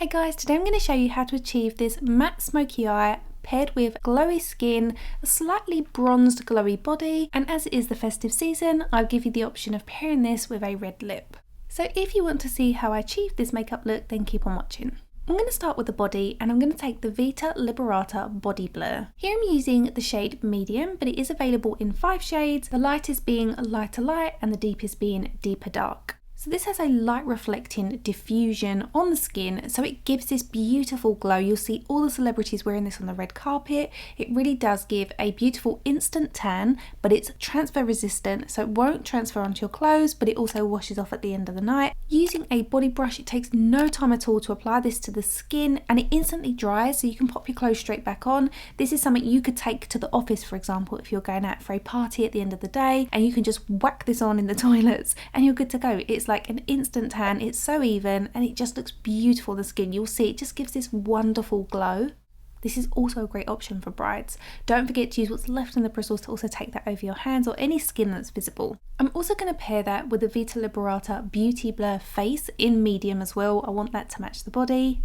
Hey guys, today I'm going to show you how to achieve this matte smoky eye paired with glowy skin, a slightly bronzed glowy body, and as it is the festive season, I'll give you the option of pairing this with a red lip. So if you want to see how I achieve this makeup look, then keep on watching. I'm going to start with the body and I'm going to take the Vita Liberata Body Blur. Here I'm using the shade medium, but it is available in 5 shades, the lightest being lighter light and the deepest being deeper dark. So this has a light reflecting diffusion on the skin, so it gives this beautiful glow. You'll see all the celebrities wearing this on the red carpet. It really does give a beautiful instant tan, but it's transfer resistant, so it won't transfer onto your clothes, but it also washes off at the end of the night. Using a body brush, it takes no time at all to apply this to the skin and it instantly dries, so you can pop your clothes straight back on. This is something you could take to the office, for example, if you're going out for a party at the end of the day, and you can just whack this on in the toilets and you're good to go. It's like an instant tan, it's so even and it just looks beautiful on the skin. You'll see it just gives this wonderful glow. This is also a great option for brides. Don't forget to use what's left in the bristles to also take that over your hands or any skin that's visible. I'm also going to pair that with the Vita Liberata Beauty Blur Face in medium as well. I want that to match the body.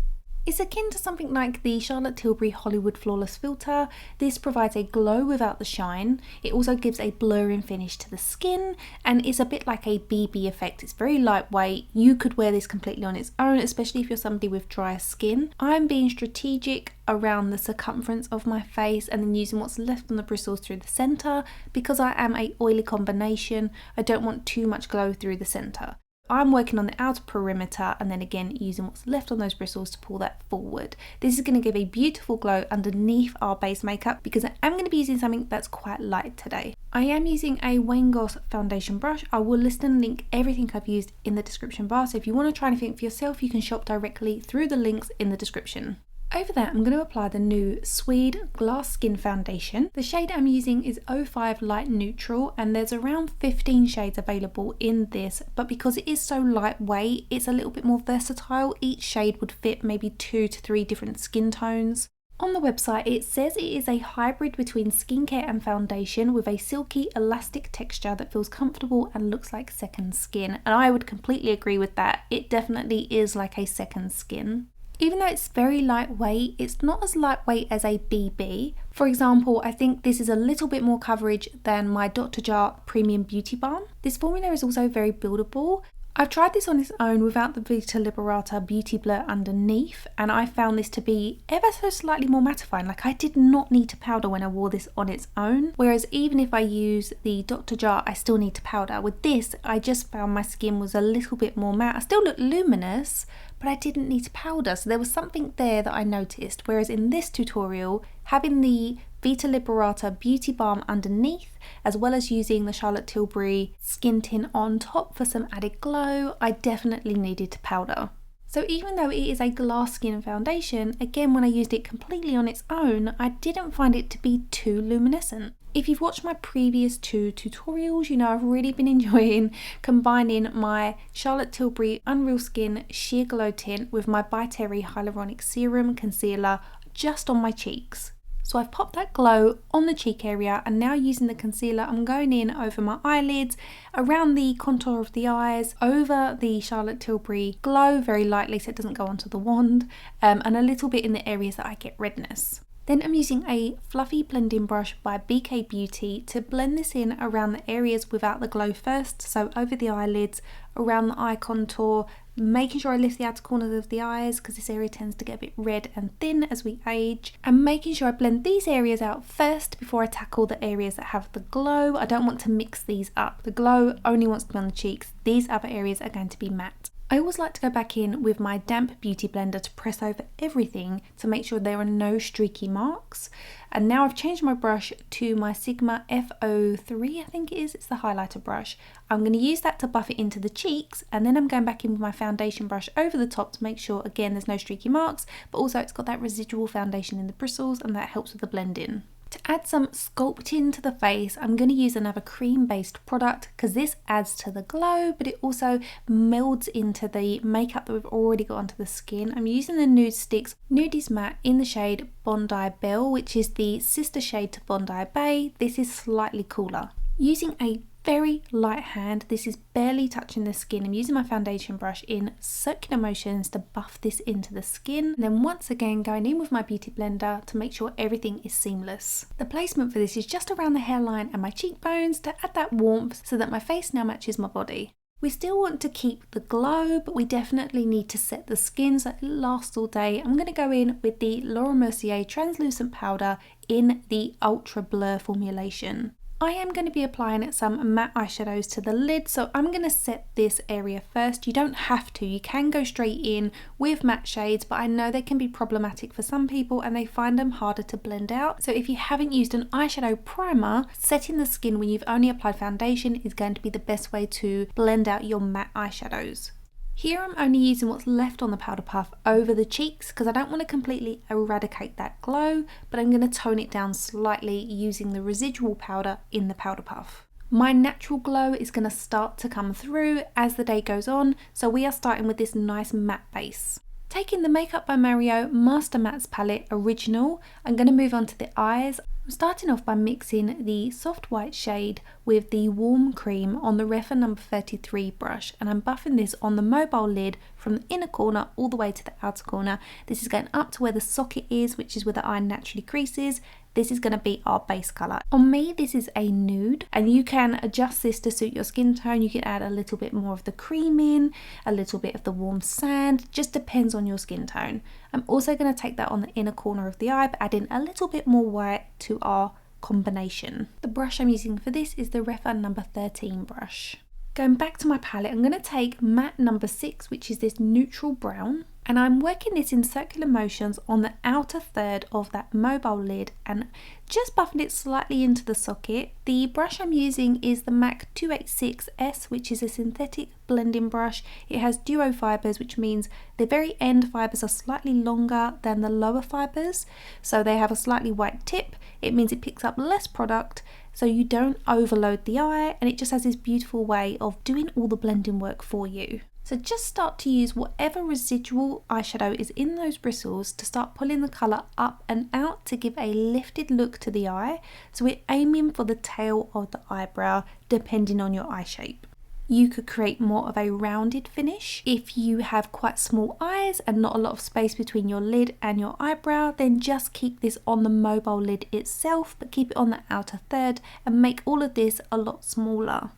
It's akin to something like the Charlotte Tilbury Hollywood Flawless Filter. This provides a glow without the shine. It also gives a blurring finish to the skin and it's a bit like a BB effect. It's very lightweight. You could wear this completely on its own, especially if you're somebody with dry skin. I'm being strategic around the circumference of my face and then using what's left on the bristles through the centre. Because I am an oily combination, I don't want too much glow through the centre. I'm working on the outer perimeter and then again using what's left on those bristles to pull that forward. This is going to give a beautiful glow underneath our base makeup because I am going to be using something that's quite light today. I am using a Wayne Goss foundation brush. I will list and link everything I've used in the description bar, so if you want to try anything for yourself you can shop directly through the links in the description. Over that, I'm going to apply the new Sweed Glass Skin Foundation. The shade I'm using is 05 Light Neutral and there's around 15 shades available in this, but because it is so lightweight, it's a little bit more versatile. Each shade would fit maybe 2 to 3 different skin tones. On the website, it says it is a hybrid between skincare and foundation with a silky, elastic texture that feels comfortable and looks like second skin. And I would completely agree with that. It definitely is like a second skin. Even though it's very lightweight, it's not as lightweight as a BB. For example, I think this is a little bit more coverage than my Dr. Jart Premium Beauty Balm. This formula is also very buildable. I've tried this on its own without the Vita Liberata Beauty Blur underneath and I found this to be ever so slightly more mattifying. Like I did not need to powder when I wore this on its own, whereas even if I use the Dr. Jart I still need to powder. With this I just found my skin was a little bit more matte. I still look luminous but I didn't need to powder, so there was something there that I noticed, whereas in this tutorial having the Vita Liberata Beauty Balm underneath, as well as using the Charlotte Tilbury Skin Tint on top for some added glow, I definitely needed to powder. So even though it is a glass skin foundation, again when I used it completely on its own, I didn't find it to be too luminescent. If you've watched my previous 2 tutorials, you know I've really been enjoying combining my Charlotte Tilbury Unreal Skin Sheer Glow Tint with my By Terry Hyaluronic Serum Concealer just on my cheeks. So I've popped that glow on the cheek area and now using the concealer I'm going in over my eyelids, around the contour of the eyes, over the Charlotte Tilbury glow very lightly so it doesn't go onto the wand, and a little bit in the areas that I get redness. Then I'm using a fluffy blending brush by BK Beauty to blend this in around the areas without the glow first, so over the eyelids, around the eye contour, making sure I lift the outer corners of the eyes because this area tends to get a bit red and thin as we age, and making sure I blend these areas out first before I tackle the areas that have the glow. I don't want to mix these up. The glow only wants to be on the cheeks. These other areas are going to be matte. I always like to go back in with my damp beauty blender to press over everything to make sure there are no streaky marks. And now I've changed my brush to my Sigma F03, I think it is, it's the highlighter brush. I'm going to use that to buff it into the cheeks and then I'm going back in with my foundation brush over the top to make sure again there's no streaky marks, but also it's got that residual foundation in the bristles and that helps with the blend in. To add some sculpting to the face, I'm going to use another cream-based product because this adds to the glow, but it also melds into the makeup that we've already got onto the skin. I'm using the NUDESTIX Nudies Matte in the shade Bondi Belle, which is the sister shade to Bondi Bay. This is slightly cooler. Using a very light hand. This is barely touching the skin. I'm using my foundation brush in circular motions to buff this into the skin. And then once again going in with my beauty blender to make sure everything is seamless. The placement for this is just around the hairline and my cheekbones to add that warmth so that my face now matches my body. We still want to keep the glow, but we definitely need to set the skin so it lasts all day. I'm going to go in with the Mercier translucent powder in the ultra blur formulation. I am going to be applying some matte eyeshadows to the lid, so I'm going to set this area first. You don't have to, you can go straight in with matte shades, but I know they can be problematic for some people and they find them harder to blend out. So if you haven't used an eyeshadow primer, setting the skin when you've only applied foundation is going to be the best way to blend out your matte eyeshadows. Here I'm only using what's left on the powder puff over the cheeks because I don't want to completely eradicate that glow, but I'm going to tone it down slightly using the residual powder in the powder puff. My natural glow is going to start to come through as the day goes on, so we are starting with this nice matte base. Taking the Makeup by Mario Master Mattes palette original, I'm going to move on to the eyes. I'm starting off by mixing the soft white shade with the warm cream on the Rephr number 33 brush, and I'm buffing this on the mobile lid from the inner corner all the way to the outer corner. This is going up to where the socket is, which is where the eye naturally creases. This is going to be our base colour. On me, this is a nude, and you can adjust this to suit your skin tone. You can add a little bit more of the cream in, a little bit of the warm sand, just depends on your skin tone. I'm also going to take that on the inner corner of the eye, but add in a little bit more white to our combination. The brush I'm using for this is the Rephr number 13 brush. Going back to my palette, I'm going to take matte number 6, which is this neutral brown, and I'm working this in circular motions on the outer third of that mobile lid and just buffing it slightly into the socket. The brush I'm using is the MAC 286S, which is a synthetic blending brush. It has duo fibres, which means the very end fibres are slightly longer than the lower fibres, so they have a slightly white tip. It means it picks up less product, so you don't overload the eye, and it just has this beautiful way of doing all the blending work for you. So just start to use whatever residual eyeshadow is in those bristles to start pulling the colour up and out to give a lifted look to the eye. So we're aiming for the tail of the eyebrow depending on your eye shape. You could create more of a rounded finish. If you have quite small eyes and not a lot of space between your lid and your eyebrow, then just keep this on the mobile lid itself, but keep it on the outer third and make all of this a lot smaller.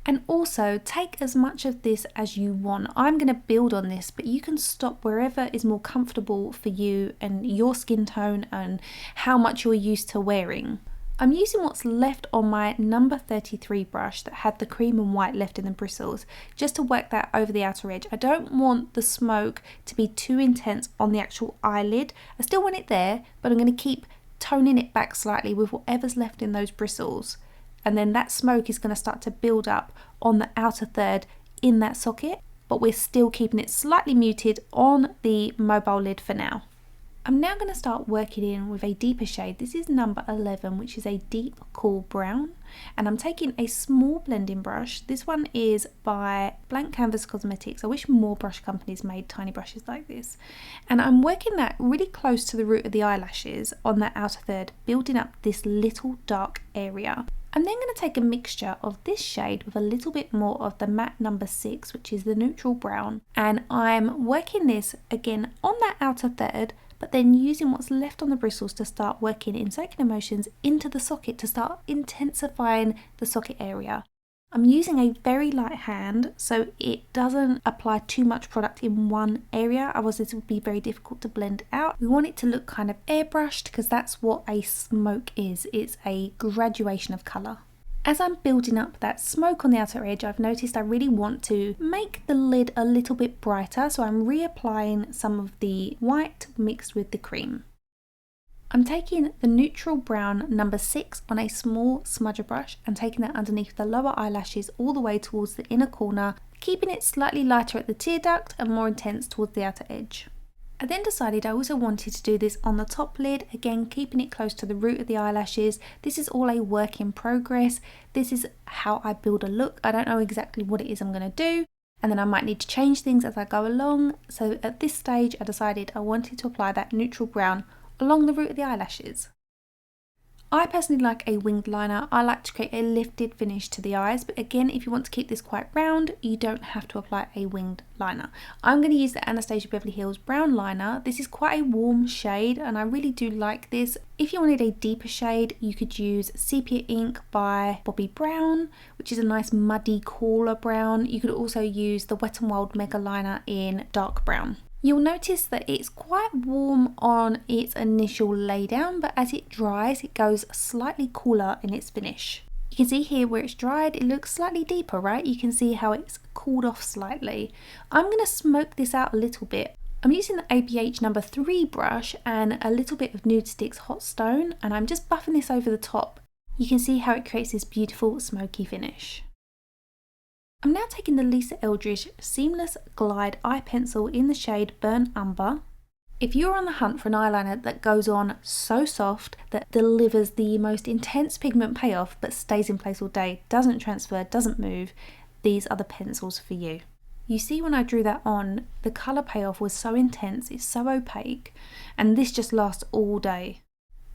And also take as much of this as you want. I'm going to build on this, but you can stop wherever is more comfortable for you and your skin tone and how much you're used to wearing. I'm using what's left on my number 33 brush that had the cream and white left in the bristles, just to work that over the outer edge. I don't want the smoke to be too intense on the actual eyelid. I still want it there, but I'm going to keep toning it back slightly with whatever's left in those bristles. And then that smoke is going to start to build up on the outer third in that socket, but we're still keeping it slightly muted on the mobile lid for now. I'm now going to start working in with a deeper shade. This is number 11, which is a deep cool brown, and I'm taking a small blending brush. This one is by Blank Canvas Cosmetics. I wish more brush companies made tiny brushes like this. And I'm working that really close to the root of the eyelashes on that outer third, building up this little dark area. I'm then going to take a mixture of this shade with a little bit more of the matte number 6, which is the neutral brown, and I'm working this again on that outer third, but then using what's left on the bristles to start working in circular motions into the socket to start intensifying the socket area. I'm using a very light hand so it doesn't apply too much product in one area, otherwise this would be very difficult to blend out. We want it to look kind of airbrushed because that's what a smoke is. It's a graduation of colour. As I'm building up that smoke on the outer edge, I've noticed I really want to make the lid a little bit brighter, so I'm reapplying some of the white mixed with the cream. I'm taking the neutral brown number 6 on a small smudger brush and taking that underneath the lower eyelashes all the way towards the inner corner, keeping it slightly lighter at the tear duct and more intense towards the outer edge. I then decided I also wanted to do this on the top lid, again keeping it close to the root of the eyelashes. This is all a work in progress. This is how I build a look. I don't know exactly what it is I'm going to do, and then I might need to change things as I go along. So at this stage I decided I wanted to apply that neutral brown along the root of the eyelashes. I personally like a winged liner. I like to create a lifted finish to the eyes, but again, if you want to keep this quite round, you don't have to apply a winged liner. I'm going to use the Anastasia Beverly Hills brown liner. This is quite a warm shade and I really do like this. If you wanted a deeper shade, you could use Sepia Ink by Bobbi Brown, which is a nice muddy cooler brown. You could also use the Wet n Wild Mega Liner in dark brown. You'll notice that it's quite warm on its initial laydown, but as it dries, it goes slightly cooler in its finish. You can see here where it's dried, it looks slightly deeper, right? You can see how it's cooled off slightly. I'm going to smoke this out a little bit. I'm using the ABH number 3 brush and a little bit of NUDESTIX Hot Stone, and I'm just buffing this over the top. You can see how it creates this beautiful smoky finish. I'm now taking the Lisa Eldridge Seamless Glide Eye Pencil in the shade Burnt Umber. If you're on the hunt for an eyeliner that goes on so soft, that delivers the most intense pigment payoff but stays in place all day, doesn't transfer, doesn't move, these are the pencils for you. You see when I drew that on, the colour payoff was so intense, it's so opaque, and this just lasts all day.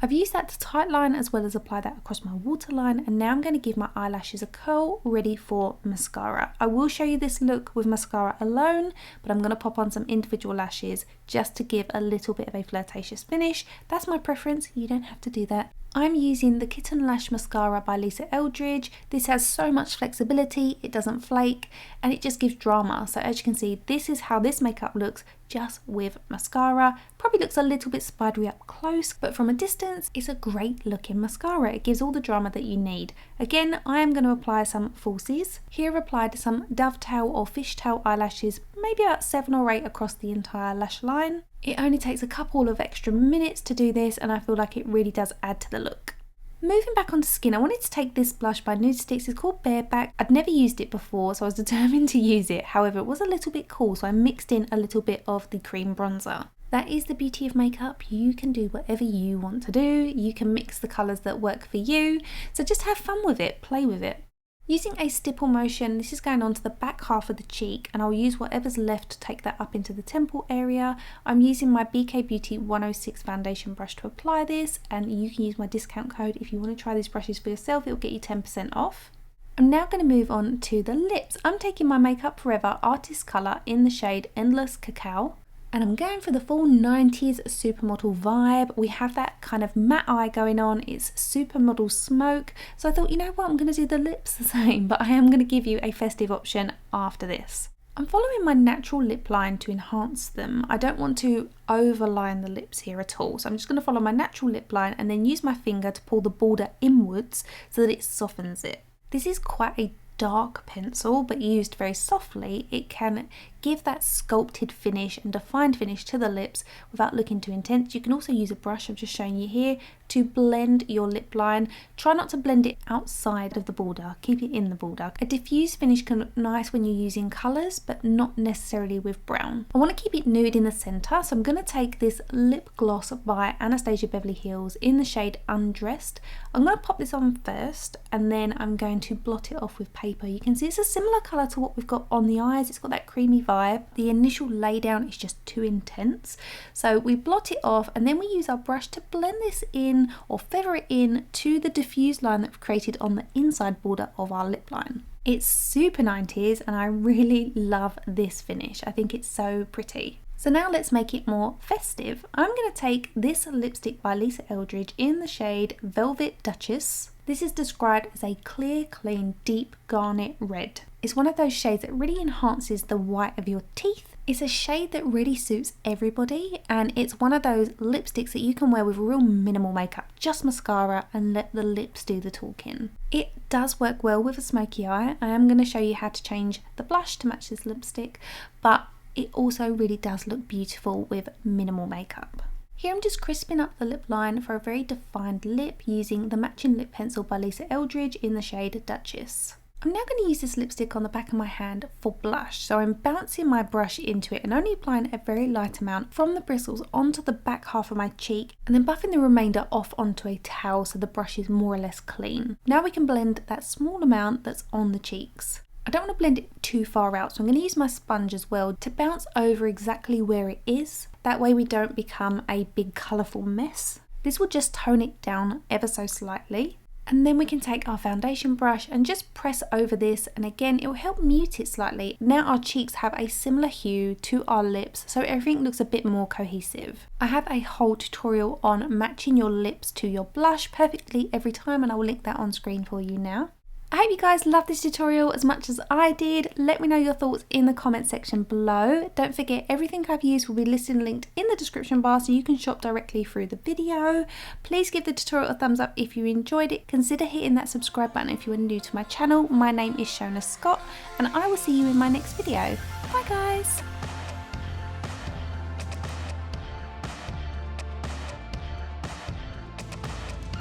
I've used that to tightline as well as apply that across my waterline, and now I'm going to give my eyelashes a curl ready for mascara. I will show you this look with mascara alone, but I'm going to pop on some individual lashes just to give a little bit of a flirtatious finish. That's my preference, you don't have to do that. I'm using the Kitten Lash Mascara by Lisa Eldridge. This has so much flexibility, it doesn't flake, and it just gives drama. So as you can see, this is how this makeup looks just with mascara. Probably looks a little bit spidery up close, but from a distance, it's a great looking mascara. It gives all the drama that you need. Again, I am going to apply some falsies. Here I've applied some dovetail or fishtail eyelashes, maybe about 7 or 8 across the entire lash line. It only takes a couple of extra minutes to do this, and I feel like it really does add to the look. Moving back onto skin, I wanted to take this blush by NUDESTIX. It's called Bareback. I'd never used it before, so I was determined to use it. However, it was a little bit cool, so I mixed in a little bit of the cream bronzer. That is the beauty of makeup. You can do whatever you want to do. You can mix the colours that work for you. So just have fun with it, play with it. Using a stipple motion, this is going onto the back half of the cheek, and I'll use whatever's left to take that up into the temple area. I'm using my BK Beauty 106 foundation brush to apply this, and you can use my discount code if you want to try these brushes for yourself. It'll get you 10% off. I'm now going to move on to the lips. I'm taking my Makeup Forever Artist Colour in the shade Endless Cacao. And I'm going for the full 90s supermodel vibe. We have that kind of matte eye going on. It's supermodel smoke. So I thought, you know what, I'm going to do the lips the same, but I am going to give you a festive option after this. I'm following my natural lip line to enhance them. I don't want to overline the lips here at all. So I'm just going to follow my natural lip line and then use my finger to pull the border inwards so that it softens it. This is quite a dark pencil, but used very softly, it can give that sculpted finish and defined finish to the lips without looking too intense. You can also use a brush, I'm just showing you here, to blend your lip line. Try not to blend it outside of the border, keep it in the border. A diffused finish can look nice when you're using colours, but not necessarily with brown. I want to keep it nude in the centre, so I'm going to take this lip gloss by Anastasia Beverly Hills in the shade Undressed. I'm going to pop this on first, and then I'm going to blot it off with paper. You can see it's a similar colour to what we've got on the eyes. It's got that creamy vibe. The initial laydown is just too intense. So we blot it off, and then we use our brush to blend this in or feather it in to the diffused line that we've created on the inside border of our lip line. It's super 90s and I really love this finish. I think it's so pretty. So now let's make it more festive. I'm going to take this lipstick by Lisa Eldridge in the shade Velvet Duchess. This is described as a clear, clean, deep garnet red. It's one of those shades that really enhances the white of your teeth. It's a shade that really suits everybody, and it's one of those lipsticks that you can wear with real minimal makeup, just mascara, and let the lips do the talking. It does work well with a smoky eye. I am going to show you how to change the blush to match this lipstick, but it also really does look beautiful with minimal makeup. Here I'm just crisping up the lip line for a very defined lip using the matching lip pencil by Lisa Eldridge in the shade Duchess. I'm now going to use this lipstick on the back of my hand for blush, so I'm bouncing my brush into it and only applying a very light amount from the bristles onto the back half of my cheek, and then buffing the remainder off onto a towel so the brush is more or less clean. Now we can blend that small amount that's on the cheeks. I don't want to blend it too far out, so I'm going to use my sponge as well to bounce over exactly where it is. That way we don't become a big colourful mess. This will just tone it down ever so slightly. And then we can take our foundation brush and just press over this, and again it will help mute it slightly. Now our cheeks have a similar hue to our lips, so everything looks a bit more cohesive. I have a whole tutorial on matching your lips to your blush perfectly every time, and I will link that on screen for you now. I hope you guys loved this tutorial as much as I did. Let me know your thoughts in the comment section below. Don't forget, everything I've used will be listed and linked in the description bar so you can shop directly through the video. Please give the tutorial a thumbs up if you enjoyed it. Consider hitting that subscribe button if you are new to my channel. My name is Shonagh Scott, and I will see you in my next video. Bye guys!